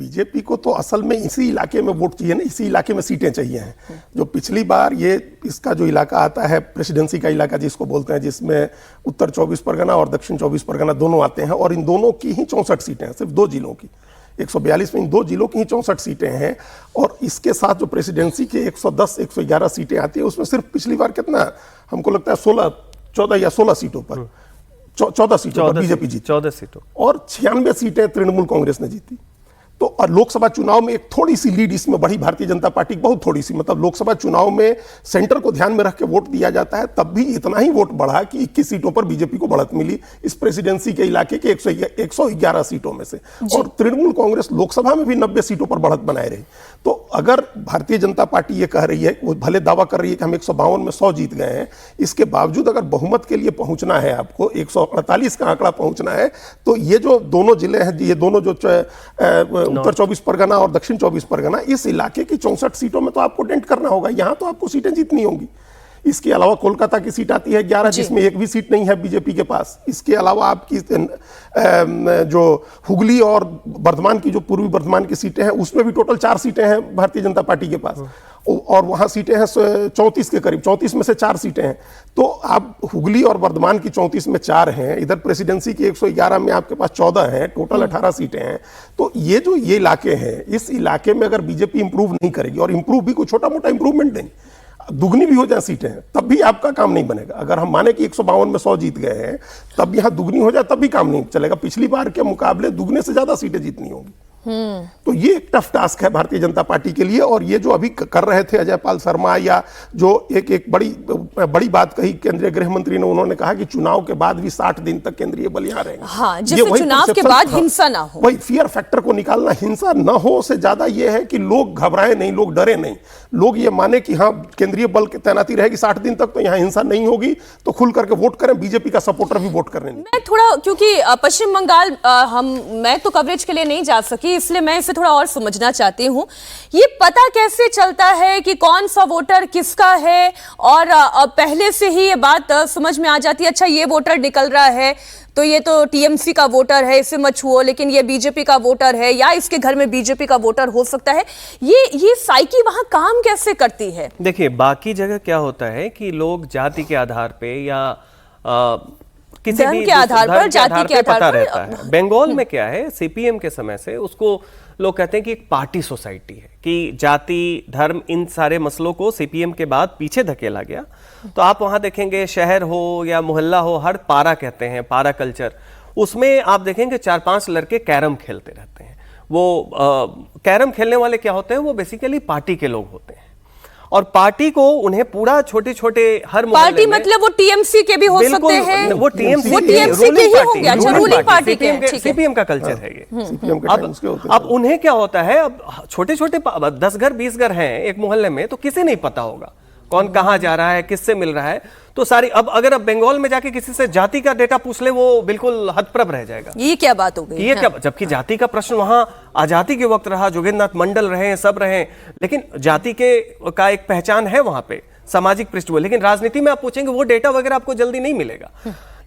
BJP को तो असल में इसी इलाके में वोट चाहिए ना, इसी इलाके में सीटें चाहिए हैं। जो पिछली बार ये इसका जो इलाका आता है प्रेसिडेंसी का इलाका जिसको बोलते हैं, जिसमें उत्तर 24 परगना और दक्षिण 24 परगना दोनों आते हैं, और इन दोनों की ही 64 सीटें हैं, सिर्फ 2 जिलों की। 142 में इन 2 जिलों की ही 64 सीटें हैं, और इसके साथ जो प्रेसिडेंसी के 110-111 सीटें आती है, उसमें सिर्फ पिछली बार कितना, हमको लगता है 14 या 16 सीटों पर, 14 सीटों पर बीजेपी जीती, 14 सीटों, और 96 सीटें तृणमूल कांग्रेस ने जीती। तो और लोकसभा चुनाव में एक थोड़ी सी लीड इसमें बढ़ी भारतीय जनता पार्टी, बहुत थोड़ी सी, मतलब लोकसभा चुनाव में सेंटर को ध्यान में रख के वोट दिया जाता है, तब भी इतना ही वोट बढ़ा कि 21 सीटों पर बीजेपी को बढ़त मिली इस प्रेसिडेंसी के इलाके के 111 सीटों में से, और तृणमूल कांग्रेस लोकसभा में भी 90 सीटों पर बढ़त बनाए रही। तो अगर भारतीय जनता पार्टी ये कह रही है, वो भले दावा कर रही है कि हम 152 में 100 जीत गए हैं, इसके बावजूद अगर बहुमत के लिए पहुंचना है, आपको 148 का आंकड़ा पहुंचना है, तो ये जो दोनों जिले हैं, ये दोनों जो उत्तर 24 परगना और दक्षिण 24 परगना, इस इलाके की 64 सीटों में तो आपको डेंट करना होगा, यहां तो आपको सीटें जीतनी होंगी। इसके अलावा कोलकाता की सीट आती है 11, जिसमें एक भी सीट नहीं है बीजेपी के पास। इसके अलावा आपकी जो हुगली और बर्धमान की, जो पूर्वी बर्धमान की सीटें हैं, उसमें भी टोटल 4 सीटें हैं भारतीय जनता पार्टी के पास, और वहां सीटें हैं 34 के करीब, 34 में से 4 सीटें हैं। तो आप हुगली और बर्धमान की 34 में 4 हैं, इधर प्रेसिडेंसी की 111 में आपके पास 14 हैं, टोटल 18 सीटें हैं। तो ये जो ये इलाके हैं, इस इलाके में अगर बीजेपी इंप्रूव नहीं करेगी, और इंप्रूव भी कोई छोटा मोटा इंप्रूवमेंट नहीं, दुगनी भी हो जाए सीटें, तब भी आपका काम नहीं बनेगा। अगर हम माने कि 152 में 100 जीत गए हैं, तब यहां दुगनी हो जाए, तब भी काम नहीं चलेगा। पिछली बार के मुकाबले दुगने से ज्यादा सीटें जीतनी होंगी। तो ये एक टफ टास्क है भारतीय जनता पार्टी के लिए, और ये जो अभी कर रहे थे अजय पाल शर्मा, या जो एक बड़ी बात कही केंद्रीय गृह मंत्री ने, उन्होंने कहा कि चुनाव के बाद भी 60 दिन तक केंद्रीय बल यहाँ रहेंगे। हाँ, जिससे चुनाव के बाद हिंसा ना हो, वही फियर फैक्टर को निकालना। हिंसा न हो से ज्यादा ये है कि लोग घबराए नहीं, लोग डरे नहीं, लोग ये माने कि हाँ केंद्रीय बल की तैनाती रहेगी 60 दिन तक, तो यहाँ हिंसा नहीं होगी, तो खुल करके वोट करें, बीजेपी का सपोर्टर भी वोट करने। मैं थोड़ा, क्योंकि पश्चिम बंगाल मैं तो कवरेज के लिए नहीं जा सकी, इसलिए मैं इसे थोड़ा और समझना चाहती हूँ। ये पता कैसे चलता है कि कौन सा वोटर किसका है, और पहले से ही ये बात समझ में आ जाती है, अच्छा ये वोटर निकल रहा है तो ये तो टीएमसी का वोटर है, इसे मत छुओ, लेकिन ये बीजेपी का वोटर है, या इसके घर में बीजेपी का वोटर हो सकता है। ये साइकी वहां काम कैसे करती है? देखिए, बाकी जगह क्या होता है कि लोग जाति के आधार पे या किसी भी के आधार पर, जाति के आधार पता पर रहता है। बंगाल में क्या है, सीपीएम के समय से उसको लोग कहते हैं कि एक पार्टी सोसाइटी है, कि जाति धर्म इन सारे मसलों को सीपीएम के बाद पीछे धकेला गया। तो आप वहां देखेंगे, शहर हो या मोहल्ला हो, हर पारा कहते हैं, पारा कल्चर, उसमें आप देखेंगे 4-5 लड़के कैरम खेलते रहते हैं। वो कैरम खेलने वाले क्या होते हैं, वो बेसिकली पार्टी के लोग होते हैं, और पार्टी को उन्हें पूरा छोटे छोटे हर पार्टी मतलब वो टीएमसी के भी हो सकते हैं, वो टीएमसी के ही होंगे, अच्छा रूलिंग पार्टी के, सीपीएम का कल्चर है ये। अब उन्हें क्या होता है, अब छोटे छोटे 10 घर 20 घर हैं एक मोहल्ले में, तो किसे नहीं पता होगा कौन कहां जा रहा है, किससे मिल रहा है। तो सारी अब अगर अब बंगाल में जाके किसी से जाति का डेटा पूछ ले, वो बिल्कुल हतप्रभ रह जाएगा। ये क्या बात हो गई? ये क्या, जबकि जाति का प्रश्न वहां आजादी के वक्त रहा, जोगेंद्रनाथ मंडल रहे, सब रहे, लेकिन जाति के का एक पहचान है वहां पे, सामाजिक पृष्ठभूमि। लेकिन राजनीति में आप पूछेंगे, वो डेटा वगैरह आपको जल्दी नहीं मिलेगा।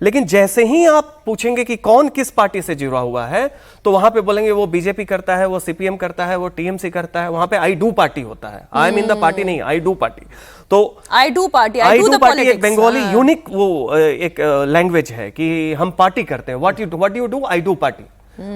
लेकिन जैसे ही आप पूछेंगे कि कौन किस पार्टी से जुड़ा हुआ है, तो वहां पे बोलेंगे वो बीजेपी करता है, वो सीपीएम करता है, वो टीएमसी करता है। वहां पे आई डू पार्टी होता है, I am in the party नहीं, आई डू पार्टी। तो आई डू पार्टी एक बंगाली यूनिक वो एक लैंग्वेज है कि हम पार्टी करते हैं, what you do, I do party,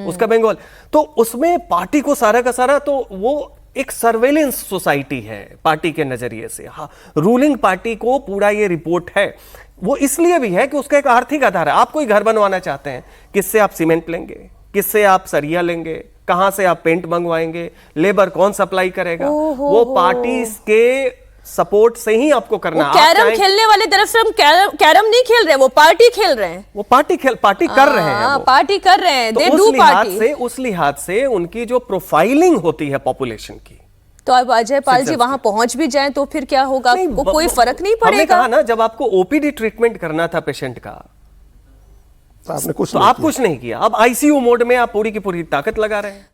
उसका बंगाल। तो उसमें पार्टी को सारा का सारा, तो वो एक सर्वेलेंस सोसाइटी है पार्टी के नजरिए से। हाँ, रूलिंग पार्टी को पूरा ये रिपोर्ट है। वो इसलिए भी है कि उसका एक आर्थिक आधार है। आप कोई घर बनवाना चाहते हैं, किससे आप सीमेंट लेंगे, किससे आप सरिया लेंगे, कहां से आप पेंट मंगवाएंगे, लेबर कौन सप्लाई करेगा, वो पार्टी के सपोर्ट से ही आपको करना है। कैरम खेलने वाले दरअसल हम कैरम नहीं खेल रहे, वो पार्टी खेल रहे हैं, वो पार्टी कर रहे हैं, पार्टी कर रहे हैं। तो उस लिहाज से उनकी जो प्रोफाइलिंग होती है पॉपुलेशन की, तो अब अजय पाल जी वहां पहुंच भी जाएं तो फिर क्या होगा? कोई फर्क नहीं पड़ेगा। हमने कहा ना, जब आपको ओपीडी ट्रीटमेंट करना था पेशेंट का, तो आपने कुछ नहीं किया। अब आईसीयू मोड में आप पूरी की पूरी ताकत लगा रहे हैं।